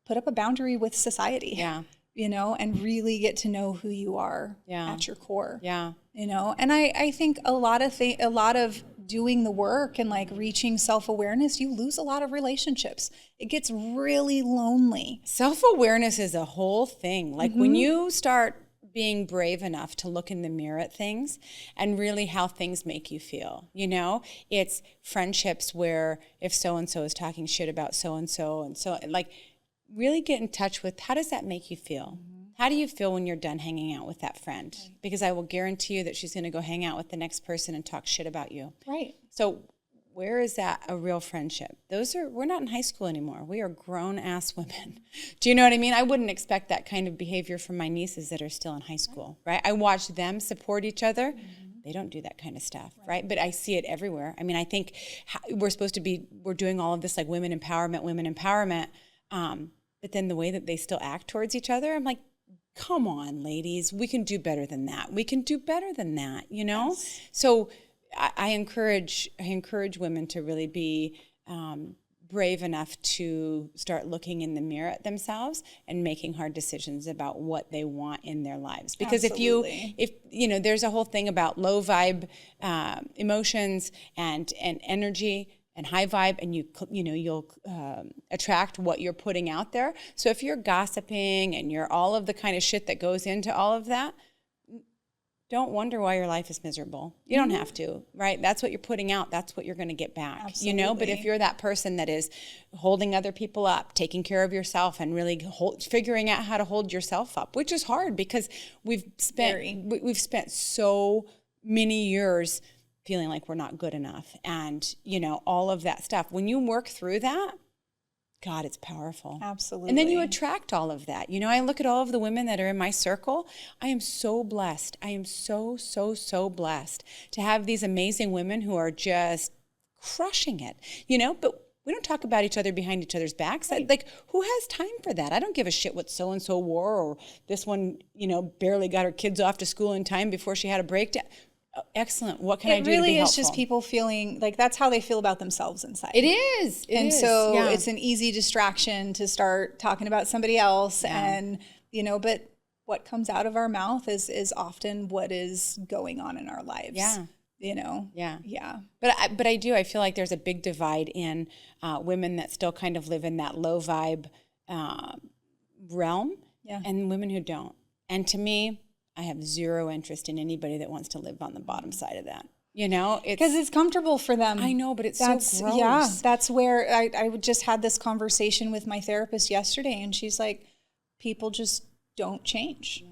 put up a boundary with society. You know, and really get to know who you are at your core. You know, and I think a lot of doing the work and like reaching self-awareness, you lose a lot of relationships. It gets really lonely. Self-awareness is a whole thing. Like when you start being brave enough to look in the mirror at things and really how things make you feel, you know, it's friendships where if so-and-so is talking shit about so-and-so and so, like, really get in touch with, how does that make you feel? How do you feel when you're done hanging out with that friend? Because I will guarantee you that she's going to go hang out with the next person and talk shit about you. So where is that a real friendship? We're not in high school anymore. We are grown ass women. Do you know what I mean? I wouldn't expect that kind of behavior from my nieces that are still in high school, right? I watch them support each other. They don't do that kind of stuff, right? But I see it everywhere. I mean, I think we're doing all of this like women empowerment. But then the way that they still act towards each other, I'm like, come on, ladies, we can do better than that. We can do better than that, you know? So I encourage women to really be brave enough to start looking in the mirror at themselves and making hard decisions about what they want in their lives. Because if you know, there's a whole thing about low vibe emotions and energy and high vibe, and you'll attract what you're putting out there. So if you're gossiping and you're all of the kind of shit that goes into all of that, don't wonder why your life is miserable. You don't have to, right? That's what you're putting out. That's what you're going to get back, you know? But if you're that person that is holding other people up, taking care of yourself, and really figuring out how to hold yourself up, which is hard because we've spent so many years feeling like we're not good enough, and you know, all of that stuff. When you work through that, God, it's powerful. Absolutely. And then you attract all of that. You know, I look at all of the women that are in my circle. I am so blessed. I am so, so, so blessed to have these amazing women who are just crushing it, you know, but we don't talk about each other behind each other's backs. Like, who has time for that? I don't give a shit what so-and-so wore, or this one, you know, barely got her kids off to school in time before she had a breakdown. Excellent. What can I do to be helpful? It really is just people feeling like that's how they feel about themselves inside. It is. So it's an easy distraction to start talking about somebody else. And, you know, but what comes out of our mouth is often what is going on in our lives. You know? But I feel like there's a big divide in women that still kind of live in that low vibe realm and women who don't. And to me, I have zero interest in anybody that wants to live on the bottom side of that. You know, because it's comfortable for them. I know, but so gross. Yeah, that's where I just had this conversation with my therapist yesterday, and she's like, people just don't change.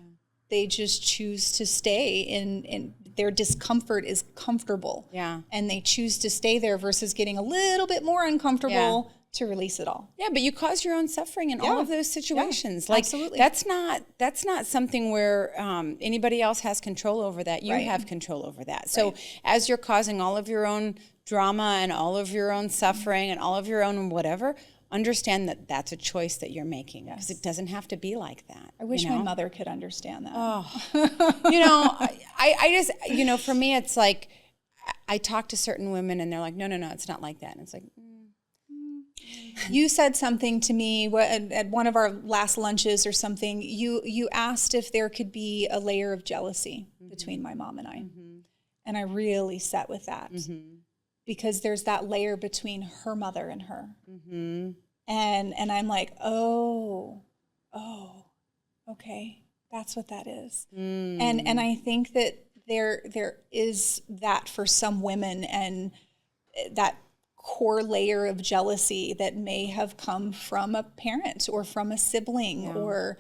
they just choose to stay in their discomfort is comfortable. Yeah. And they choose to stay there versus getting a little bit more uncomfortable to release it all. Yeah, but you cause your own suffering in all of those situations. Yeah, like absolutely. that's not something where anybody else has control over that. You have control over that. So as you're causing all of your own drama and all of your own suffering and all of your own whatever, understand that that's a choice that you're making, because it doesn't have to be like that. I wish my mother could understand that. I just, for me, it's like, I talk to certain women and they're like, no, it's not like that. And it's like, You said something to me at one of our last lunches or something. You asked if there could be a layer of jealousy between my mom and I. And I really sat with that because there's that layer between her mother and her. And I'm like, oh, okay, that's what that is. And I think that there is that for some women, and that core layer of jealousy that may have come from a parent or from a sibling or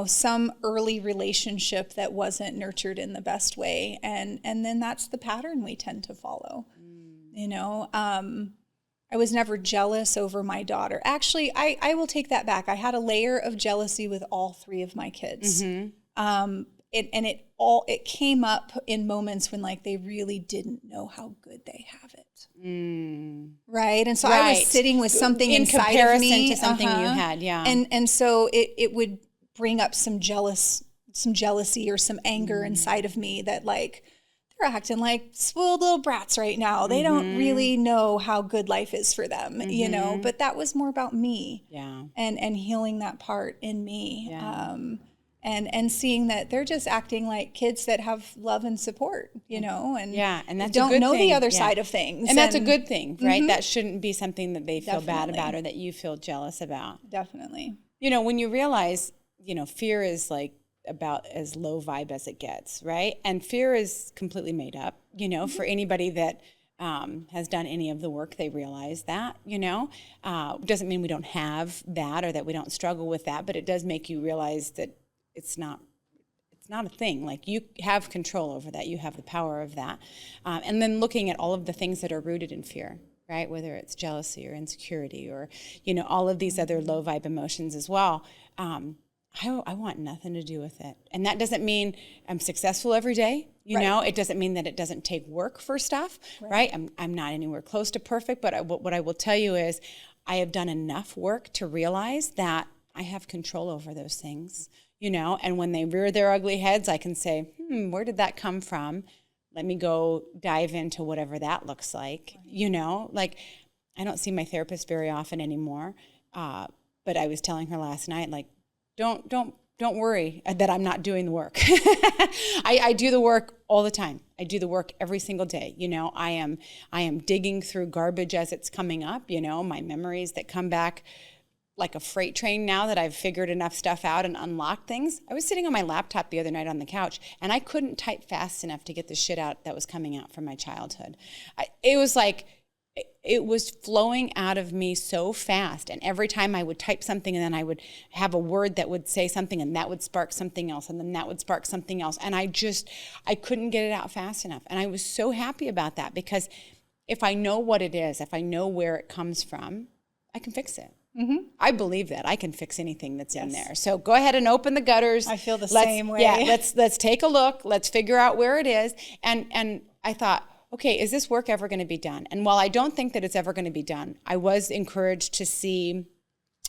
some early relationship that wasn't nurtured in the best way, and then that's the pattern we tend to follow. I was never jealous over my daughter. Actually, I will take that back. I had a layer of jealousy with all three of my kids. It came up in moments when like they really didn't know how good they have it. Right. And so I was sitting with something in inside comparison of me to something you had. Yeah. And so it would bring up some jealousy or some anger inside of me that like, they're acting like spoiled little brats right now. They don't really know how good life is for them, but that was more about me. Yeah. And healing that part in me. Yeah. And seeing that they're just acting like kids that have love and support, and and that's don't a good know thing. the other side of things. And that's a good thing, right? That shouldn't be something that they feel bad about or that you feel jealous about. Definitely. When you realize, fear is like about as low vibe as it gets, right? And fear is completely made up, for anybody that has done any of the work, they realize that, doesn't mean we don't have that or that we don't struggle with that, but it does make you realize that it's not a thing. Like, you have control over that. You have the power of that. And then looking at all of the things that are rooted in fear, right? Whether it's jealousy or insecurity or, all of these other low vibe emotions as well. I want nothing to do with it. And that doesn't mean I'm successful every day. It doesn't mean that it doesn't take work for stuff, right? I'm not anywhere close to perfect, but what I will tell you is I have done enough work to realize that I have control over those things, and when they rear their ugly heads, I can say, where did that come from? Let me go dive into whatever that looks like, like I don't see my therapist very often anymore. But I was telling her last night, like, don't worry that I'm not doing the work. I do the work all the time. I do the work every single day. I am digging through garbage as it's coming up, my memories that come back like a freight train now that I've figured enough stuff out and unlocked things. I was sitting on my laptop the other night on the couch and I couldn't type fast enough to get the shit out that was coming out from my childhood. It was flowing out of me so fast. And every time I would type something and then I would have a word that would say something and that would spark something else and then that would spark something else. And I couldn't get it out fast enough. And I was so happy about that, because if I know what it is, if I know where it comes from, I can fix it. I believe that I can fix anything that's in there. So go ahead and open the gutters. I feel the same way. Yeah, let's take a look. Let's figure out where it is. And I thought, okay, is this work ever going to be done? And while I don't think that it's ever going to be done, I was encouraged to see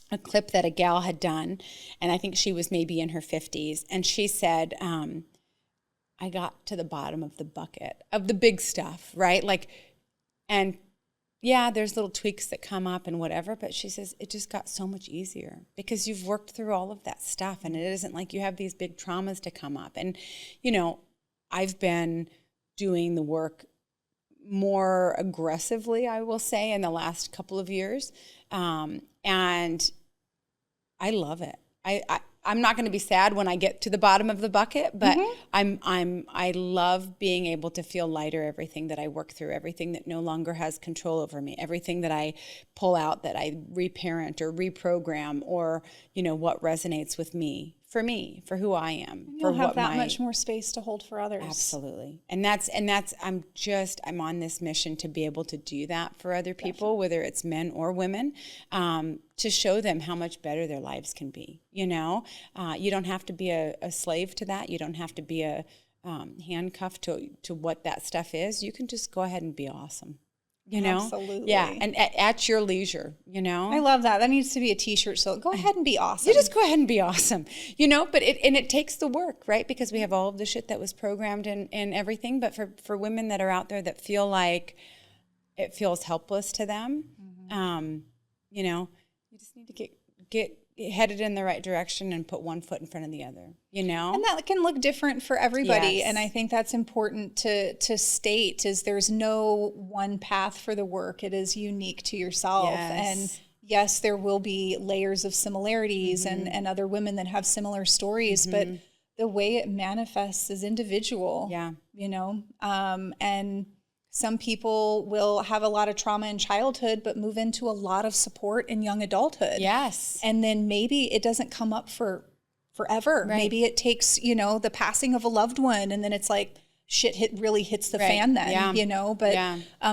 a clip that a gal had done, and I think she was maybe in her 50s, and she said, I got to the bottom of the bucket of the big stuff, right? And yeah, there's little tweaks that come up and whatever, but she says it just got so much easier because you've worked through all of that stuff, and it isn't like you have these big traumas to come up. And, I've been doing the work more aggressively, I will say, in the last couple of years. And I love it. I'm not going to be sad when I get to the bottom of the bucket, but I love being able to feel lighter, everything that I work through, everything that no longer has control over me, everything that I pull out, that I reparent or reprogram, or, what resonates with me for me, for who I am. You'll have that much more space to hold for others. Absolutely. And that's I'm on this mission to be able to do that for other people, whether it's men or women, to show them how much better their lives can be. You know, you don't have to be a slave to that. You don't have to be a handcuffed to what that stuff is. You can just go ahead and be awesome. You know? Absolutely. Yeah, and at your leisure, you know? I love that. That needs to be a t-shirt. So go ahead and be awesome. You just go ahead and be awesome, you know? But it takes the work, right? Because we have all of the shit that was programmed and everything. But for women that are out there that feel like it feels helpless to them, you know, you just need to get headed in the right direction and put one foot in front of the other, you know? And that can look different for everybody. Yes. And I think that's important to state is there's no one path for the work. It is unique to yourself. Yes. And yes, there will be layers of similarities and other women that have similar stories, but the way it manifests is individual, you know? And some people will have a lot of trauma in childhood, but move into a lot of support in young adulthood. Yes. And then maybe it doesn't come up for forever. Right. Maybe it takes, you know, the passing of a loved one, and then it's like shit really hits the fan then, you know, but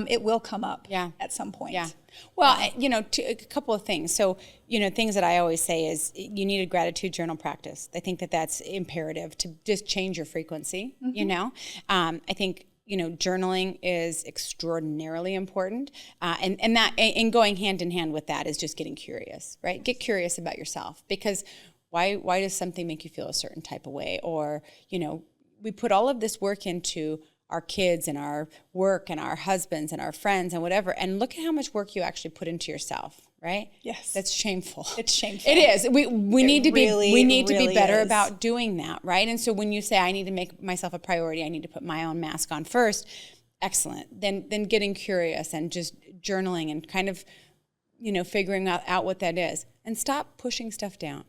it will come up at some point. Yeah. Well, you know, a couple of things. So, you know, things that I always say is you need a gratitude journal practice. I think that that's imperative to just change your frequency, you know. I think, you know, journaling is extraordinarily important. And going hand in hand with that is just getting curious, right? Get curious about yourself, because why does something make you feel a certain type of way? Or, you know, we put all of this work into our kids and our work and our husbands and our friends and whatever. And look at how much work you actually put into yourself, right? Yes. That's shameful. It's shameful. It is. We need to be better is. about doing that, right? And so when you say I need to make myself a priority, I need to put my own mask on first, excellent. Then getting curious and just journaling and kind of, you know, figuring out what that is, and stop pushing stuff down.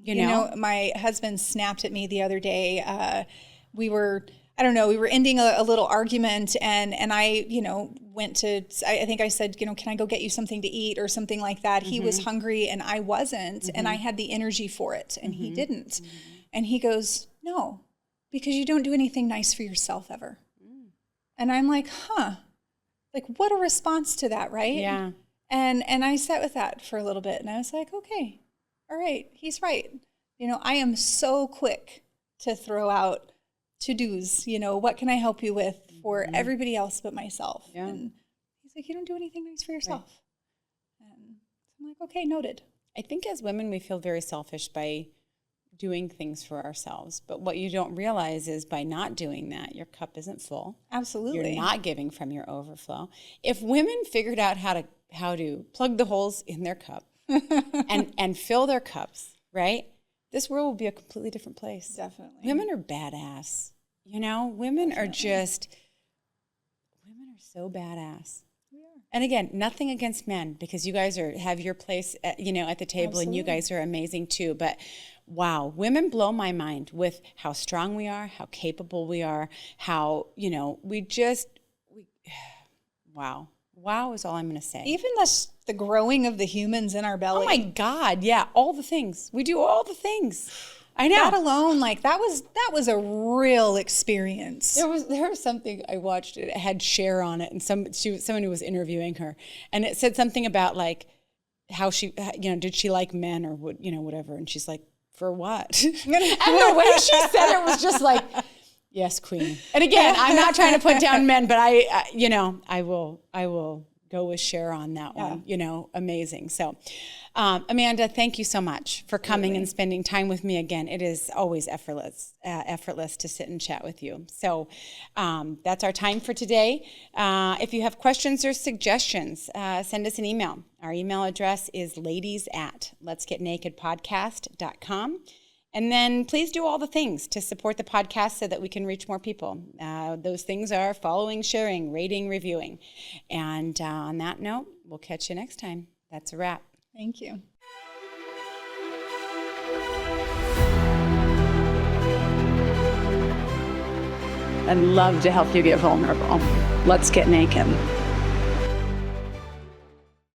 You know, my husband snapped at me the other day. We were ending a little argument, and I, you know, went to, I think I said, you know, can I go get you something to eat or something like that? He was hungry and I wasn't, and I had the energy for it and he didn't. And he goes, no, because you don't do anything nice for yourself ever. And I'm like, like what a response to that, right? Yeah. And I sat with that for a little bit and I was like, okay, all right, he's right. You know, I am so quick to throw out to-dos, you know, what can I help you with for everybody else but myself? Yeah. And he's like, you don't do anything nice for yourself. Right. And I'm like, okay, noted. I think as women, we feel very selfish by doing things for ourselves. But what you don't realize is by not doing that, your cup isn't full. Absolutely. You're not giving from your overflow. If women figured out how to plug the holes in their cup and fill their cups, right? This world will be a completely different place. Definitely. Women are badass. You know, women are so badass. We are. And again, nothing against men, because you guys have your place at, you know, at the table. Absolutely. And you guys are amazing too. But wow, women blow my mind with how strong we are, how capable we are, how, you know, wow. Wow is all I'm going to say. Even the growing of the humans in our belly. Oh my God, yeah, all the things. We do all the things. I know. That alone, like that was a real experience. There was something I watched. It had Cher on it, and someone who was interviewing her, and it said something about like how she, you know, did she like men or what, you know, whatever, and she's like, for what? And the way she said it was just like, yes, queen. And again, I'm not trying to put down men, but I will go with Cher on that one. You know, amazing. So, Amanda, thank you so much for coming and spending time with me again. It is always effortless to sit and chat with you. So that's our time for today. If you have questions or suggestions, send us an email. Our email address is ladies@letsgetnakedpodcast.com. And then please do all the things to support the podcast so that we can reach more people. Those things are following, sharing, rating, reviewing. And on that note, we'll catch you next time. That's a wrap. Thank you. I'd love to help you get vulnerable. Let's get naked.